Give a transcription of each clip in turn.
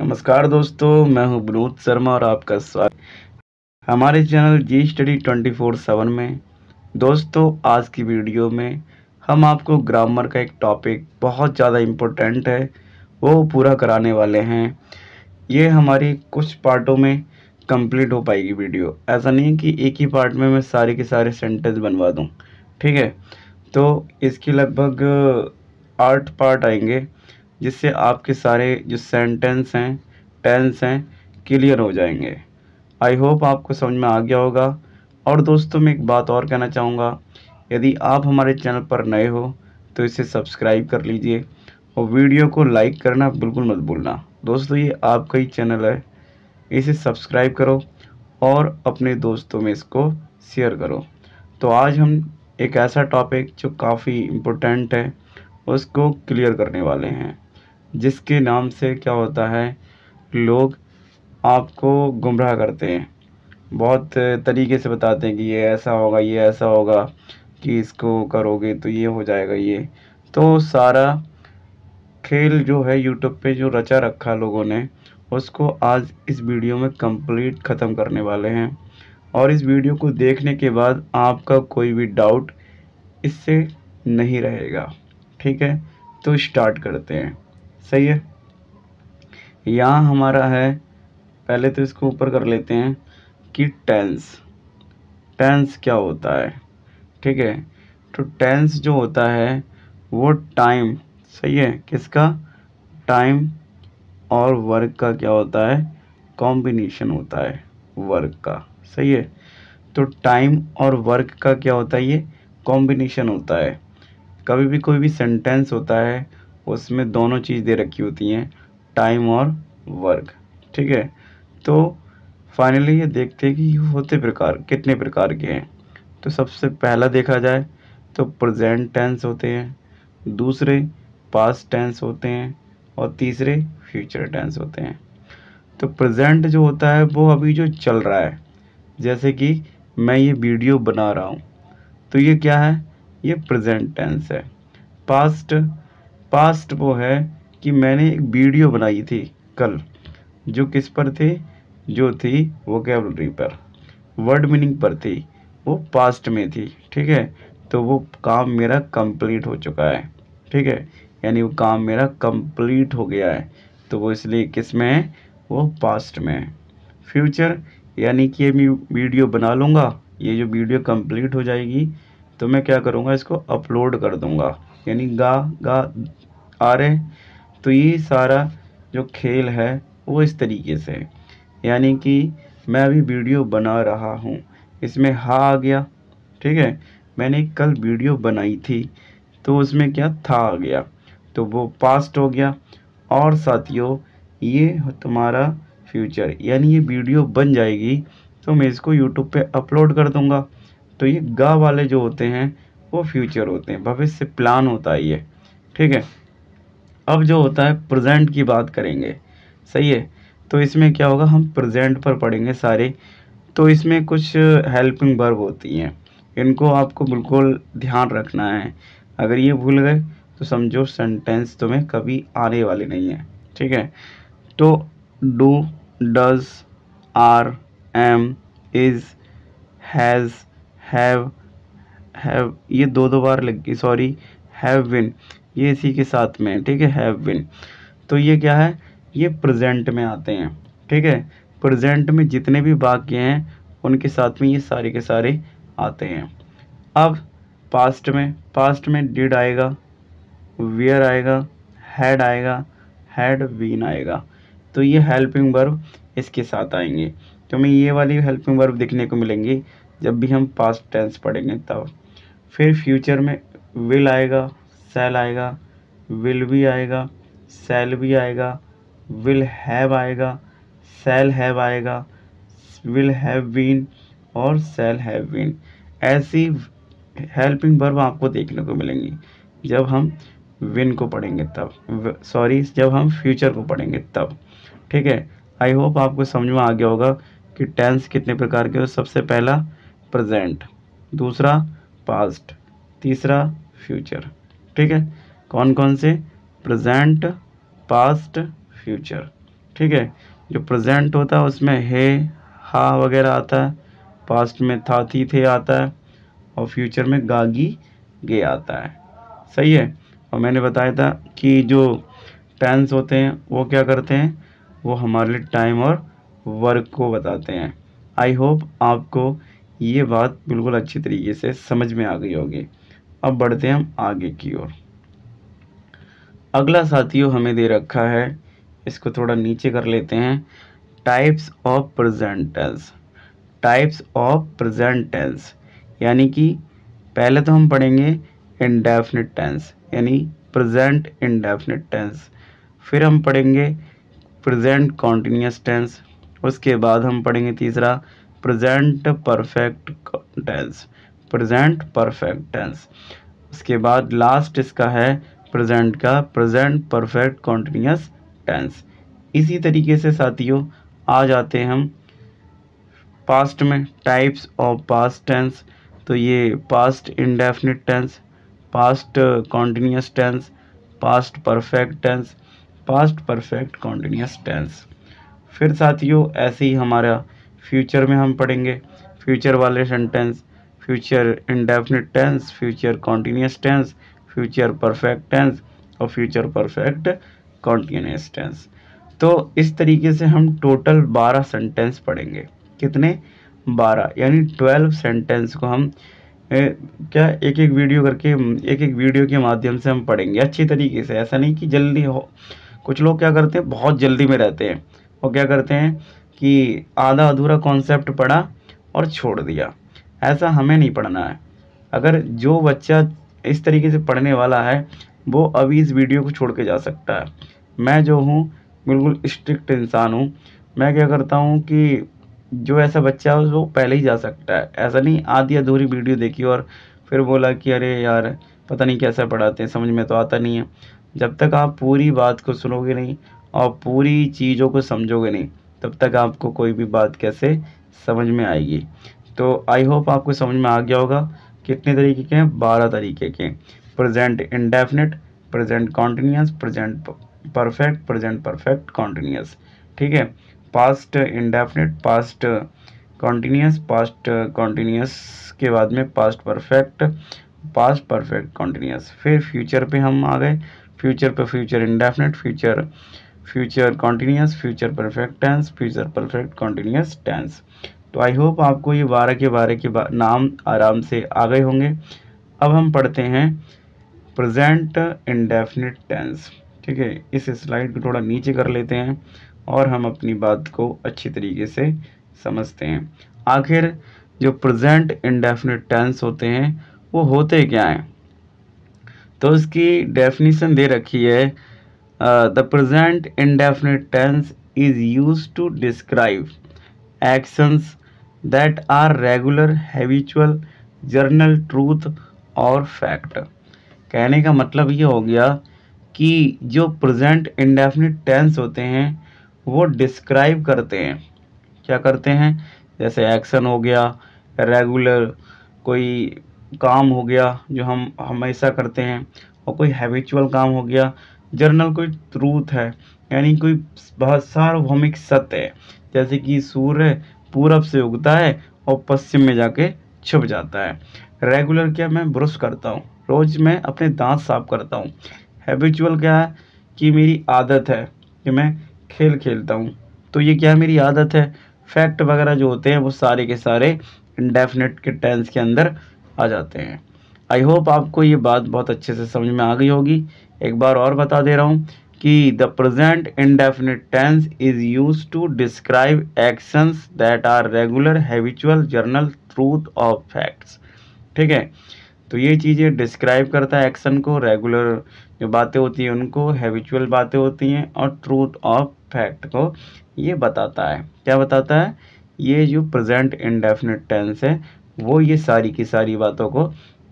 नमस्कार दोस्तों, मैं हूं विनोद शर्मा और आपका स्वागत हमारे चैनल जी स्टडी 24/7 में। दोस्तों, आज की वीडियो में हम आपको ग्रामर का एक टॉपिक बहुत ज़्यादा इम्पोर्टेंट है वो पूरा कराने वाले हैं। ये हमारी कुछ पार्टों में कंप्लीट हो पाएगी वीडियो। ऐसा नहीं है कि एक ही पार्ट में मैं सारे के सारे सेंटेंस बनवा दूं, ठीक है। तो इसकी लगभग 8 पार्ट आएंगे जिससे आपके सारे जो सेंटेंस हैं, टेंस हैं, क्लियर हो जाएंगे। आई होप आपको समझ में आ गया होगा। और दोस्तों, मैं एक बात और कहना चाहूँगा, यदि आप हमारे चैनल पर नए हो तो इसे सब्सक्राइब कर लीजिए और वीडियो को लाइक करना बिल्कुल मत भूलना। दोस्तों, ये आपका ही चैनल है, इसे सब्सक्राइब करो और अपने दोस्तों में इसको शेयर करो। तो आज हम एक ऐसा टॉपिक जो काफ़ी इम्पोर्टेंट है उसको क्लियर करने वाले हैं, जिसके नाम से क्या होता है, लोग आपको गुमराह करते हैं। बहुत तरीके से बताते हैं कि ये ऐसा होगा, ये ऐसा होगा, कि इसको करोगे तो ये हो जाएगा। ये तो सारा खेल जो है यूट्यूब पे जो रचा रखा लोगों ने, उसको आज इस वीडियो में कंप्लीट ख़त्म करने वाले हैं। और इस वीडियो को देखने के बाद आपका कोई भी डाउट इससे नहीं रहेगा, ठीक है। तो स्टार्ट करते हैं, सही है। यहाँ हमारा है, पहले तो इसको ऊपर कर लेते हैं कि टेंस। टेंस क्या होता है, ठीक है। तो टेंस जो होता है वो टाइम, सही है, किसका, टाइम और वर्क का क्या होता है, कॉम्बिनेशन होता है वर्क का, सही है। तो टाइम और वर्क का क्या होता है, ये कॉम्बिनेशन होता है। कभी भी कोई भी सेंटेंस होता है उसमें दोनों चीज़ दे रखी होती हैं, टाइम और वर्क, ठीक है। तो फाइनली ये देखते हैं कि होते प्रकार कितने प्रकार के हैं। तो सबसे पहला देखा जाए तो प्रेजेंट टेंस होते हैं, दूसरे पास्ट टेंस होते हैं और तीसरे फ्यूचर टेंस होते हैं। तो प्रेजेंट जो होता है वो अभी जो चल रहा है, जैसे कि मैं ये वीडियो बना रहा हूँ, तो ये क्या है, ये प्रेजेंट टेंस है। पास्ट, पास्ट वो है कि मैंने एक वीडियो बनाई थी कल, जो किस पर थी, जो थी वोकैबुलरी पर, वर्ड मीनिंग पर थी, वो पास्ट में थी, ठीक है। तो वो काम मेरा कंप्लीट हो चुका है, ठीक है, यानी वो काम मेरा कंप्लीट हो गया है, तो वो इसलिए किस में है, वो पास्ट में है। फ्यूचर यानी कि मैं वीडियो बना लूँगा, ये जो वीडियो कंप्लीट हो जाएगी तो मैं क्या करूँगा, इसको अपलोड कर दूँगा, यानी गा आ रहे। तो ये सारा जो खेल है वो इस तरीके से है, यानी कि मैं अभी वीडियो बना रहा हूँ, इसमें हा आ गया, ठीक है। मैंने कल वीडियो बनाई थी तो उसमें क्या था आ गया, तो वो पास्ट हो गया। और साथियों, ये तुम्हारा फ्यूचर, यानी ये वीडियो बन जाएगी तो मैं इसको यूट्यूब पे अपलोड कर दूंगा। तो ये गा वाले जो होते हैं वो फ्यूचर होते हैं, भविष्य प्लान होता है ये, ठीक है। अब जो होता है प्रेजेंट की बात करेंगे, सही है। तो इसमें क्या होगा, हम प्रेजेंट पर पढ़ेंगे सारे। तो इसमें कुछ हेल्पिंग वर्ब होती हैं, इनको आपको बिल्कुल ध्यान रखना है। अगर ये भूल गए तो समझो सेंटेंस तुम्हें कभी आने वाले नहीं है, ठीक है। तो do, does, are, am, is, has, have ये दो दो बार लग गई, सॉरी, हैव बिन ये इसी के साथ में है, ठीक है, हैव बिन। तो ये क्या है, ये प्रेजेंट में आते हैं, ठीक है। प्रेजेंट में जितने भी वाक्य हैं उनके साथ में ये सारे के सारे आते हैं। अब पास्ट में डिड आएगा, वेयर आएगा, हैड आएगा, हैड बीन आएगा। तो ये हेल्पिंग वर्ब इसके साथ आएंगे। तो हमें ये वाली हेल्पिंग वर्ब देखने को मिलेंगी जब भी हम पास्ट टेंस पढ़ेंगे तब। फिर फ्यूचर में विल आएगा, शैल आएगा, विल भी आएगा, शैल भी आएगा, विल हैव आएगा, शैल हैव आएगा, विल हैव बीन और शैल हैव बीन। ऐसी हेल्पिंग वर्ब आपको देखने को मिलेंगी जब हम विन को पढ़ेंगे तब, सॉरी, जब हम फ्यूचर को पढ़ेंगे तब, ठीक है। आई होप आपको समझ में आ गया होगा कि टेंस कितने प्रकार के हो। सबसे पहला प्रेजेंट, दूसरा पास्ट, तीसरा फ्यूचर, ठीक है। कौन कौन से, प्रेजेंट, पास्ट, फ्यूचर, ठीक है। जो प्रेजेंट होता है उसमें है, हा वगैरह आता है, पास्ट में था, थी, थे आता है, और फ्यूचर में गागी, गे आता है। सही है। और मैंने बताया था कि जो टेंस होते हैं वो क्या करते हैं, वो हमारे लिए टाइम और वर्क को बताते हैं। आई होप आपको ये बात बिल्कुल अच्छी तरीके से समझ में आ गई होगी। अब बढ़ते हैं हम आगे की ओर। अगला साथियों हमें दे रखा है, इसको थोड़ा नीचे कर लेते हैं, types of present tense. Types of present tense यानी कि पहले तो हम पढ़ेंगे इंडेफिनिट टेंस यानी प्रेजेंट इंडेफिनिट टेंस, फिर हम पढ़ेंगे प्रेजेंट कॉन्टिन्यूस टेंस, उसके बाद हम पढ़ेंगे तीसरा present perfect tense, present perfect tense, उसके बाद लास्ट इसका है प्रेजेंट का प्रेजेंट परफेक्ट कॉन्टिन्यूस टेंस। इसी तरीके से साथियों आ जाते हैं हम पास्ट में, टाइप्स ऑफ पास्ट टेंस। तो ये past indefinite tense, past continuous tense, past perfect tense, past perfect continuous tense. फिर साथियों ऐसे ही हमारा फ्यूचर में हम पढ़ेंगे फ्यूचर वाले sentence, future indefinite tense, future continuous tense, future perfect tense और फ्यूचर परफेक्ट कॉन्टिन्यूस टेंस। तो इस तरीके से हम टोटल 12 सेंटेंस पढ़ेंगे। कितने? 12, यानी 12 सेंटेंस को हम क्या एक एक वीडियो करके, एक एक वीडियो के माध्यम से हम पढ़ेंगे अच्छी तरीके से। ऐसा नहीं कि जल्दी हो, कुछ लोग क्या करते हैं बहुत जल्दी में रहते हैं, वो क्या करते हैं कि आधा अधूरा कॉन्सेप्ट पढ़ा और छोड़ दिया। ऐसा हमें नहीं पढ़ना है। अगर जो बच्चा इस तरीके से पढ़ने वाला है वो अभी इस वीडियो को छोड़ के जा सकता है। मैं जो हूँ बिल्कुल स्ट्रिक्ट इंसान हूँ, मैं क्या करता हूँ कि जो ऐसा बच्चा है वो पहले ही जा सकता है। ऐसा नहीं आधी अधूरी वीडियो देखी और फिर बोला कि अरे यार पता नहीं कैसा पढ़ाते हैं, समझ में तो आता नहीं है। जब तक आप पूरी बात को सुनोगे नहीं और पूरी चीज़ों को समझोगे नहीं तब तक आपको कोई भी बात कैसे समझ में आएगी। तो आई होप आपको समझ में आ गया होगा। कितने तरीके के हैं? 12 तरीके के। Present indefinite, present continuous, present perfect, present perfect continuous. ठीक है। Past indefinite, past continuous, past continuous के बाद में past perfect, past perfect continuous. फिर फ्यूचर पे हम आ गए, फ्यूचर पे future indefinite, future future continuous, future perfect tense, future perfect continuous tense. तो आई होप आपको ये 12 के 12 के नाम आराम से आ गए होंगे। अब हम पढ़ते हैं प्रेजेंट इंडेफिनिट टेंस। ठीक है, इस स्लाइड को थोड़ा नीचे कर लेते हैं और हम अपनी बात को अच्छी तरीके से समझते हैं। आखिर जो प्रेजेंट इंडेफिनिट टेंस होते हैं वो होते क्या हैं? तो इसकी डेफिनेशन दे रखी है, the present indefinite tense is used to describe actions that are regular, habitual, general, truth और फैक्ट। कहने का मतलब ये हो गया कि जो प्रेजेंट इंडेफिनिट टेंस होते हैं वो डिस्क्राइब करते हैं, क्या करते हैं, जैसे एक्शन हो गया, रेगुलर कोई काम हो गया जो हम हमेशा करते हैं, और कोई हैबिचुअल काम हो गया, जर्नल कोई ट्रूथ है यानी कोई बहुत सार्वभौमिक सत्य है, जैसे कि सूर्य पूरब से उगता है और पश्चिम में जाके छुप जाता है। रेगुलर क्या, मैं ब्रश करता हूँ, रोज मैं अपने दांत साफ करता हूँ। हैबिचुअल क्या है कि मेरी आदत है कि मैं खेल खेलता हूँ, तो ये क्या मेरी आदत है। फैक्ट वगैरह जो होते हैं वो सारे के सारे इंडेफिनिट के टेंस के अंदर आ जाते हैं। आई होप आपको ये बात बहुत अच्छे से समझ में आ गई होगी। एक बार और बता दे रहा हूँ कि the present indefinite tense is used to describe actions that are regular, habitual, general, truth और फैक्ट्स। ठीक है, तो ये चीज़ें डिस्क्राइब करता है एक्शन को, रेगुलर जो बातें होती हैं उनको, हैबिचुअल बातें होती हैं, और ट्रूथ ऑफ फैक्ट को ये बताता है। क्या बताता है? ये जो प्रेजेंट इंडेफिनिट टेंस है वो ये सारी की सारी बातों को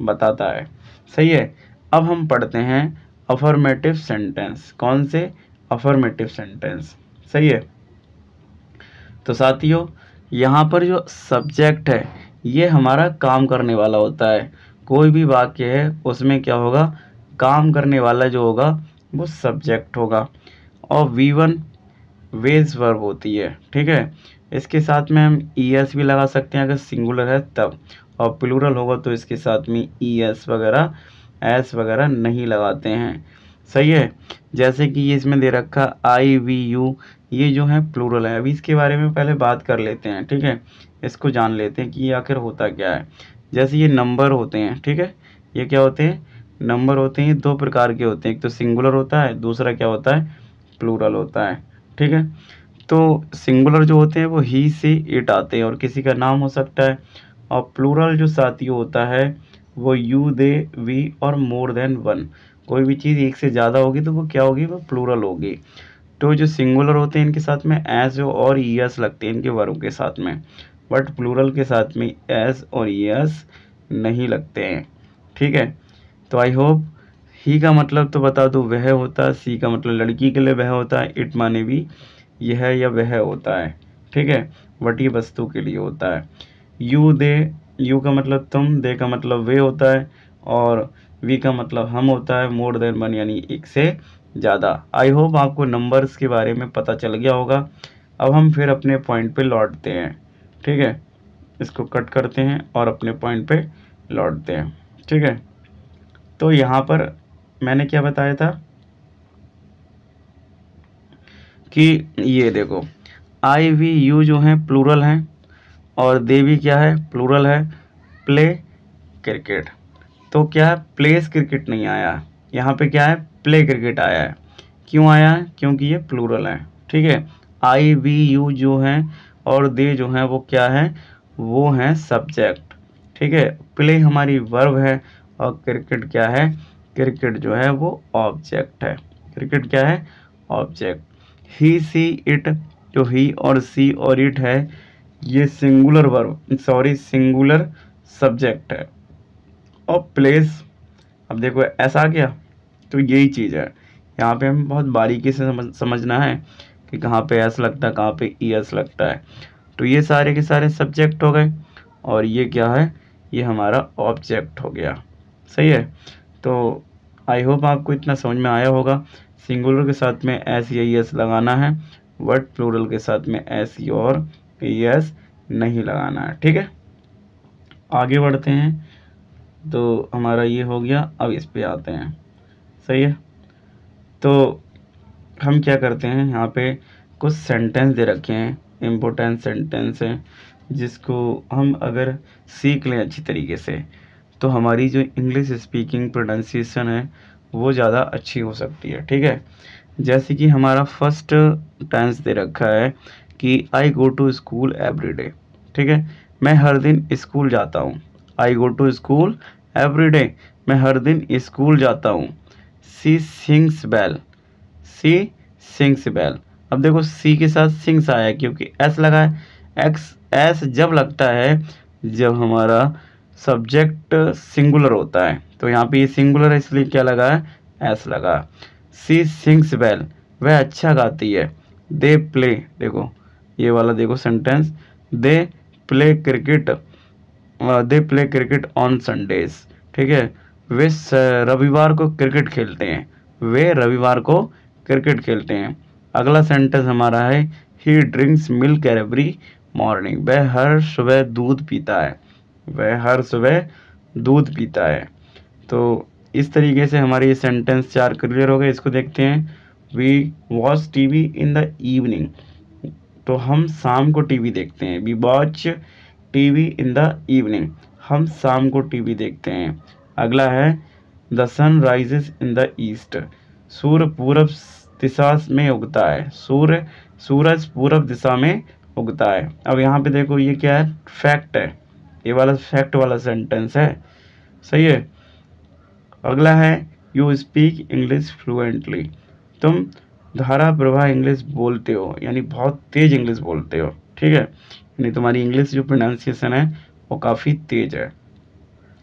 बताता है। सही है। अब हम पढ़ते हैं अफर्मेटिव सेंटेंस। कौन से? Affirmative sentence. सही है। तो साथियों यहाँ पर जो सब्जेक्ट है ये हमारा काम करने वाला होता है। कोई भी वाक्य है उसमें क्या होगा, काम करने वाला जो होगा वो सब्जेक्ट होगा। और V1 वेज वर्ब होती है, ठीक है। इसके साथ में हम ES भी लगा सकते हैं अगर सिंगुलर है तब, और प्लूरल होगा तो इसके साथ में ES वगैरह एस वगैरह नहीं लगाते हैं, सही है। जैसे कि ये इसमें दे रखा IVU, ये जो है प्लूरल है। अभी इसके बारे में पहले बात कर लेते हैं, ठीक है। इसको जान लेते हैं कि ये आखिर होता क्या है। जैसे ये नंबर होते हैं, ठीक है, ये क्या होते हैं, नंबर होते हैं। दो प्रकार के होते हैं, एक तो सिंगुलर होता है, दूसरा क्या होता है, प्लूरल होता है, ठीक है। तो सिंगुलर जो होते हैं वो ही से इट आते हैं और किसी का नाम हो सकता है, और प्लूरल जो साथियों होता है वो यू, दे, वी और मोर देन वन। कोई भी चीज़ एक से ज़्यादा होगी तो वो क्या होगी, वो प्लूरल होगी। तो जो सिंगुलर होते हैं इनके साथ में एस और ES लगते हैं इनके वर्ब के साथ में, बट प्लूरल के साथ में एस और ES नहीं लगते हैं, ठीक है। तो आई होप, ही का मतलब तो बता दूँ वह होता है, सी का मतलब लड़की के लिए वह होता है, इट माने भी यह या वह होता है, ठीक है। बट ये वस्तु के लिए होता है। यू, दे, यू का मतलब तुम, दे का मतलब वे होता है, और वी का मतलब हम होता है, मोर देन वन यानी एक से ज़्यादा। आई होप आपको नंबर्स के बारे में पता चल गया होगा। अब हम फिर अपने पॉइंट पे लौटते हैं, ठीक है। इसको कट करते हैं और अपने पॉइंट पे लौटते हैं, ठीक है। तो यहाँ पर मैंने क्या बताया था कि ये देखो IVU जो है प्लूरल है, और दे भी क्या है, प्लूरल है। प्ले क्रिकेट, तो क्या है, प्लेस क्रिकेट नहीं आया, यहाँ पे क्या है, प्ले क्रिकेट आया है। क्यों आया है, क्योंकि ये प्लूरल है, ठीक है। IVU जो है और दे जो है वो क्या है, वो है सब्जेक्ट, ठीक है। प्ले हमारी वर्ब है और क्रिकेट क्या है, क्रिकेट जो है वो ऑब्जेक्ट है। क्रिकेट क्या है, ऑब्जेक्ट। ही, सी, इट, जो ही और सी और इट है ये singular verb, sorry singular subject है। और प्लेस, अब देखो ऐसा आ गया, तो यही चीज़ है। यहाँ पे हमें बहुत बारीकी से समझना है कि कहाँ पे एस लगता है, कहाँ पे ES लगता है। तो ये सारे के सारे सब्जेक्ट हो गए, और ये क्या है, ये हमारा ऑब्जेक्ट हो गया, सही है। तो आई होप आपको इतना समझ में आया होगा। सिंगुलर के साथ में एस या ES लगाना है, बट प्लूरल के साथ में एस और ES नहीं लगाना है, ठीक है। आगे बढ़ते हैं, तो हमारा ये हो गया। अब इस पे आते हैं, सही है। तो हम क्या करते हैं, यहाँ पे कुछ सेंटेंस दे रखे हैं, इम्पोर्टेंट सेंटेंस हैं, जिसको हम अगर सीख लें अच्छी तरीके से तो हमारी जो इंग्लिश स्पीकिंग प्रोनाउंसिएशन है वो ज़्यादा अच्छी हो सकती है, ठीक है। जैसे कि हमारा फर्स्ट टेंस दे रखा है कि I go to school every day, ठीक है। मैं हर दिन स्कूल जाता हूँ। I go to school every day, मैं हर दिन स्कूल जाता हूँ। She sings well, she sings well. अब देखो सी के साथ सिंग्स आया क्योंकि एस लगा है। एक्स एस जब लगता है जब हमारा सब्जेक्ट सिंगुलर होता है, तो यहाँ पे ये सिंगुलर है इसलिए क्या लगा है, एस लगा। सी सिंग्स बेल, वह अच्छा गाती है। दे प्ले, देखो ये वाला देखो sentence, they play cricket, they play cricket on Sundays, ठीक है। वे रविवार को क्रिकेट खेलते हैं, वे रविवार को क्रिकेट खेलते हैं। अगला सेंटेंस हमारा है ही ड्रिंक्स मिल्क एवरी मॉर्निंग, वह हर सुबह दूध पीता है, वह हर सुबह दूध पीता है। तो इस तरीके से हमारे ये सेंटेंस 4 क्लियर हो गए। इसको देखते हैं। We watch TV in the evening, तो हम शाम को टीवी देखते हैं। We watch TV in the evening, हम शाम को टीवी देखते हैं। अगला है the sun rises in the east, सूर्य पूरब दिशा में उगता है, सूरज पूरब दिशा में उगता है। अब यहाँ पे देखो ये क्या है, फैक्ट है, ये वाला फैक्ट वाला सेंटेंस है, सही है। अगला है यू स्पीक इंग्लिश फ्लुएंटली, तुम धारा प्रवाह इंग्लिश बोलते हो, यानी बहुत तेज इंग्लिश बोलते हो, ठीक है। यानी तुम्हारी इंग्लिश जो प्रोनाउंसिएशन है वो काफ़ी तेज है।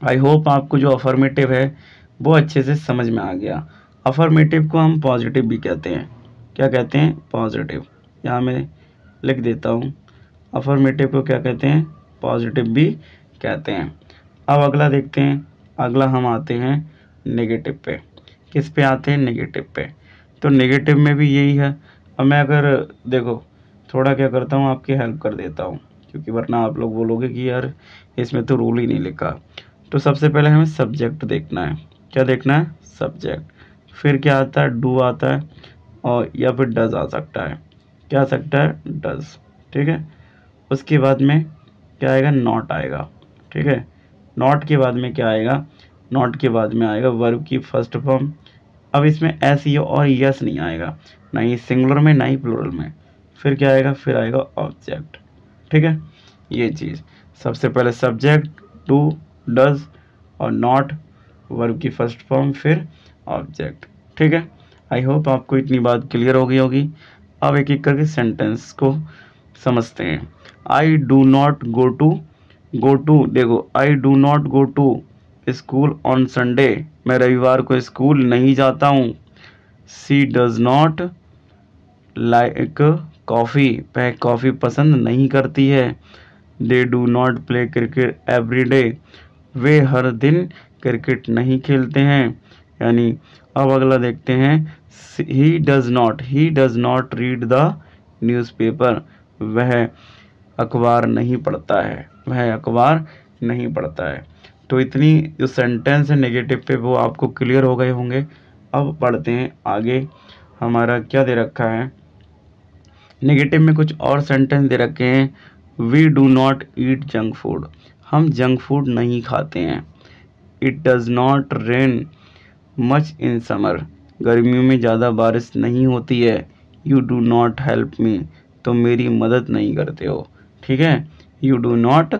आई होप आपको जो अफर्मेटिव है वो अच्छे से समझ में आ गया। अफर्मेटिव को हम पॉजिटिव भी कहते हैं। क्या कहते हैं, पॉजिटिव। यहाँ मैं लिख देता हूँ, अफर्मेटिव को क्या कहते हैं, पॉजिटिव भी कहते हैं। अब अगला देखते हैं। अगला हम आते हैं नेगेटिव पे। किस पे आते हैं, नेगेटिव पे। तो नेगेटिव में भी यही है, अब मैं अगर देखो थोड़ा क्या करता हूँ, आपकी हेल्प कर देता हूँ, क्योंकि वरना आप लोग बोलोगे कि यार इसमें तो रूल ही नहीं लिखा। तो सबसे पहले हमें सब्जेक्ट देखना है। क्या देखना है? सब्जेक्ट। फिर क्या आता है? डू आता है, और या फिर डज आ सकता है। क्या आ सकता है? डज। ठीक है। उसके बाद में क्या आएगा? नॉट आएगा। ठीक है। नॉट के बाद में क्या आएगा? नॉट के बाद में आएगा वर्ब की फर्स्ट फॉर्म। अब इसमें एस ई और यस नहीं आएगा, ना ही सिंगुलर में ना ही प्लूरल में। फिर क्या आएगा? फिर आएगा ऑब्जेक्ट। ठीक है। ये चीज़ सबसे पहले सब्जेक्ट, डू, डज और नॉट, वर्ब की फर्स्ट फॉर्म, फिर ऑब्जेक्ट। ठीक है। आई होप आपको इतनी बात क्लियर हो गई होगी। अब एक एक करके सेंटेंस को समझते हैं। I do not go to देखो, I do not go to school on Sunday, मैं रविवार को स्कूल नहीं जाता हूँ। She does not like coffee, वह कॉफ़ी पसंद नहीं करती है। They do not play cricket every day, वे हर दिन क्रिकेट नहीं खेलते हैं। यानी अब अगला देखते हैं। He does not read the newspaper, वह अखबार नहीं पढ़ता है, वह अखबार नहीं पढ़ता है। तो इतनी जो सेंटेंस है नेगेटिव पे वो आपको क्लियर हो गए होंगे। अब पढ़ते हैं आगे। हमारा क्या दे रखा है? नेगेटिव में कुछ और सेंटेंस दे रखे हैं। We do not eat junk food, हम जंक फूड नहीं खाते हैं। It does not rain much in summer, गर्मियों में ज़्यादा बारिश नहीं होती है। You do not help me, तो मेरी मदद नहीं करते हो। ठीक है। You do not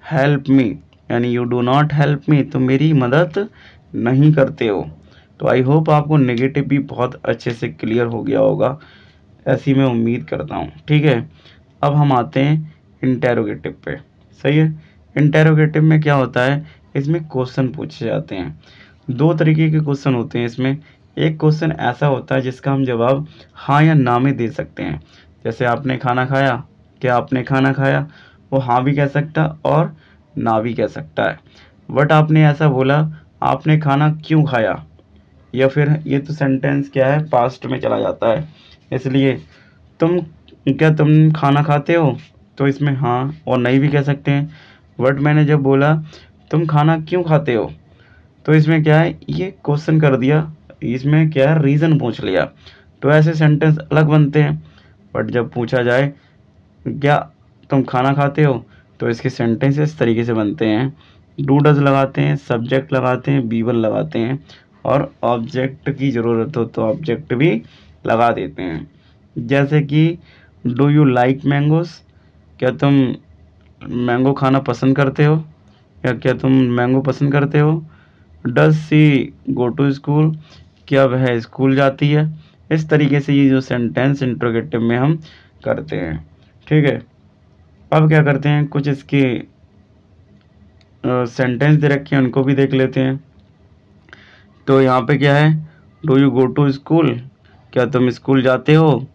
help me, यानी you do not help me, तो मेरी मदद नहीं करते हो। तो आई होप आपको नेगेटिव भी बहुत अच्छे से क्लियर हो गया होगा, ऐसी मैं उम्मीद करता हूँ। ठीक है। अब हम आते हैं इंटेरोगेटिव पे। सही है। इंटेरोगेटिव में क्या होता है? इसमें क्वेश्चन पूछे जाते हैं। दो तरीके के क्वेश्चन होते हैं इसमें। एक क्वेश्चन ऐसा होता है जिसका हम जवाब हाँ या ना में दे सकते हैं। जैसे आपने खाना खाया, क्या आपने खाना खाया, वो हाँ भी कह सकता और ना भी कह सकता है। बट आपने ऐसा बोला, आपने खाना क्यों खाया, या फिर ये तो सेंटेंस क्या है? पास्ट में चला जाता है। इसलिए तुम खाना खाते हो, तो इसमें हाँ और नहीं भी कह सकते हैं। बट मैंने जब बोला तुम खाना क्यों खाते हो, तो इसमें क्या है? ये क्वेश्चन कर दिया, इसमें क्या है? रीज़न पूछ लिया। तो ऐसे सेंटेंस अलग बनते हैं। बट जब पूछा जाए क्या तुम खाना खाते हो, तो इसके सेंटेंस इस तरीके से बनते हैं। डू डज लगाते हैं, सब्जेक्ट लगाते हैं, बी वन लगाते हैं, और ऑब्जेक्ट की ज़रूरत हो तो ऑब्जेक्ट भी लगा देते हैं। जैसे कि डू यू लाइक मैंगोज, क्या तुम मैंगो खाना पसंद करते हो, या क्या तुम मैंगो पसंद करते हो। Does she go to school, क्या वह स्कूल जाती है। इस तरीके से ये जो सेंटेंस इंट्रोगेटिव में हम करते हैं। ठीक है। अब क्या करते हैं, कुछ इसके सेंटेंस दे रखे हैं, उनको भी देख लेते हैं। तो यहाँ पे क्या है? Do you go to school, क्या तुम स्कूल जाते हो।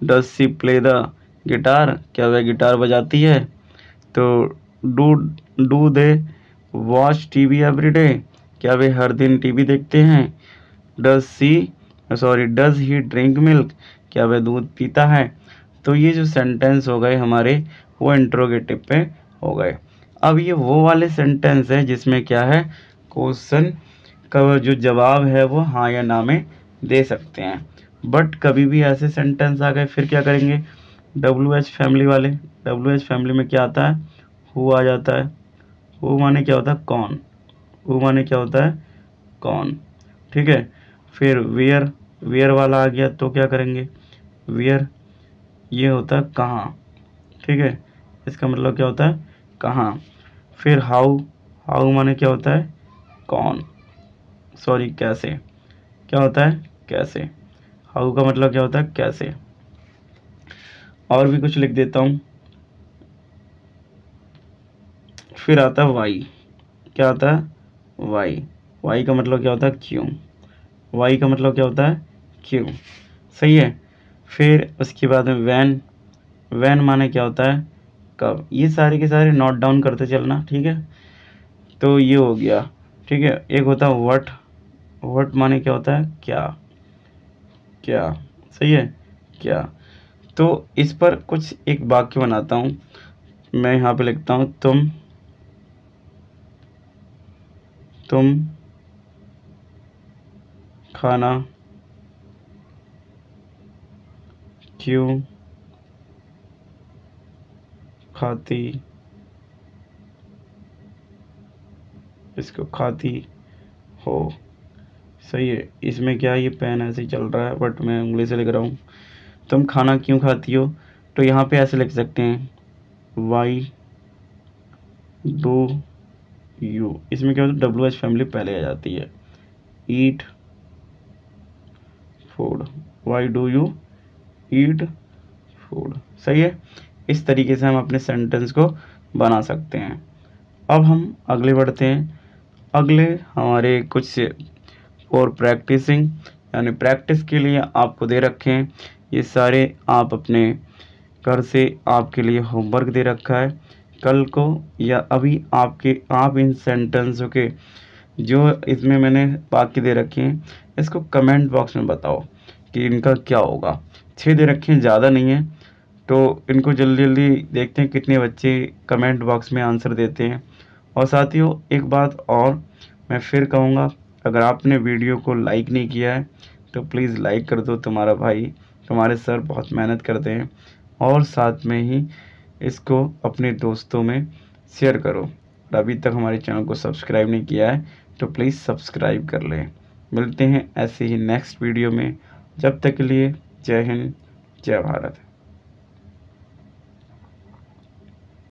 Does she play the guitar, क्या वह गिटार बजाती है। तो do do they watch TV every day, क्या वे हर दिन टीवी देखते हैं। डज ही ड्रिंक मिल्क, क्या वह दूध पीता है। तो ये जो सेंटेंस हो गए हमारे, वो इंट्रोगेटिव पे हो गए। अब ये वो वाले सेंटेंस है जिसमें क्या है? क्वेश्चन का जो जवाब है वो हाँ या ना में दे सकते हैं। बट कभी भी ऐसे सेंटेंस आ गए, फिर क्या करेंगे? WH फैमिली वाले, WH फैमिली में क्या आता है? हु आ जाता है। हु माने क्या होता है? कौन। हु माने क्या होता है? कौन। ठीक है। फिर वेयर, वेयर वाला आ गया तो क्या करेंगे? वेयर ये होता है कहाँ। ठीक है। इसका मतलब क्या होता है? कहाँ। फिर हाउ, हाउ माने क्या होता है? कौन, सॉरी कैसे। क्या होता है? कैसे। हाउ का मतलब क्या होता है? कैसे। और भी कुछ लिख देता हूँ। फिर आता है वाई। क्या आता है? वाई। वाई का मतलब क्या होता है? क्यों। वाई का मतलब क्या होता है? क्यों। सही है। फिर उसके बाद में वैन, वैन माने क्या होता है? कब। ये सारे के सारे नोट डाउन करते चलना। ठीक है। तो ये हो गया। ठीक है। एक होता है व्हाट, व्हाट माने क्या होता है? क्या, क्या। सही है। क्या। तो इस पर कुछ एक वाक्य बनाता हूँ। मैं यहाँ पे लिखता हूँ तुम खाना क्यों खाती, इसको खाती हो। सही है। इसमें क्या है, ये पेन ऐसे ही चल रहा है बट मैं उंगली से लिख रहा हूँ। तुम खाना क्यों खाती हो, तो यहाँ पे ऐसे लिख सकते हैं वाई डू यू। इसमें क्या होता है, WH फैमिली पहले आ जाती है। Eat food, why do you eat food. सही है। इस तरीके से हम अपने सेंटेंस को बना सकते हैं। अब हम अगले बढ़ते हैं। अगले हमारे कुछ और प्रैक्टिसिंग यानी प्रैक्टिस के लिए आपको दे रखे हैं ये सारे। आप अपने घर से आपके लिए होमवर्क दे रखा है कल को या अभी आप इन सेंटेंसों के जो इसमें मैंने वाक्य दे रखे हैं इसको कमेंट बॉक्स में बताओ कि इनका क्या होगा। 6 दे रखे हैं, ज़्यादा नहीं है, तो इनको जल्दी जल्दी देखते हैं कितने बच्चे कमेंट बॉक्स में आंसर देते हैं। और साथियों एक बात और मैं फिर कहूँगा, अगर आपने वीडियो को लाइक नहीं किया है तो प्लीज़ लाइक कर दो। तुम्हारा भाई तुम्हारे सर बहुत मेहनत करते हैं। और साथ में ही इसको अपने दोस्तों में शेयर करो। और अभी तक हमारे चैनल को सब्सक्राइब नहीं किया है तो प्लीज़ सब्सक्राइब कर लें। मिलते हैं ऐसे ही नेक्स्ट वीडियो में। जब तक के लिए जय हिंद, जय भारत।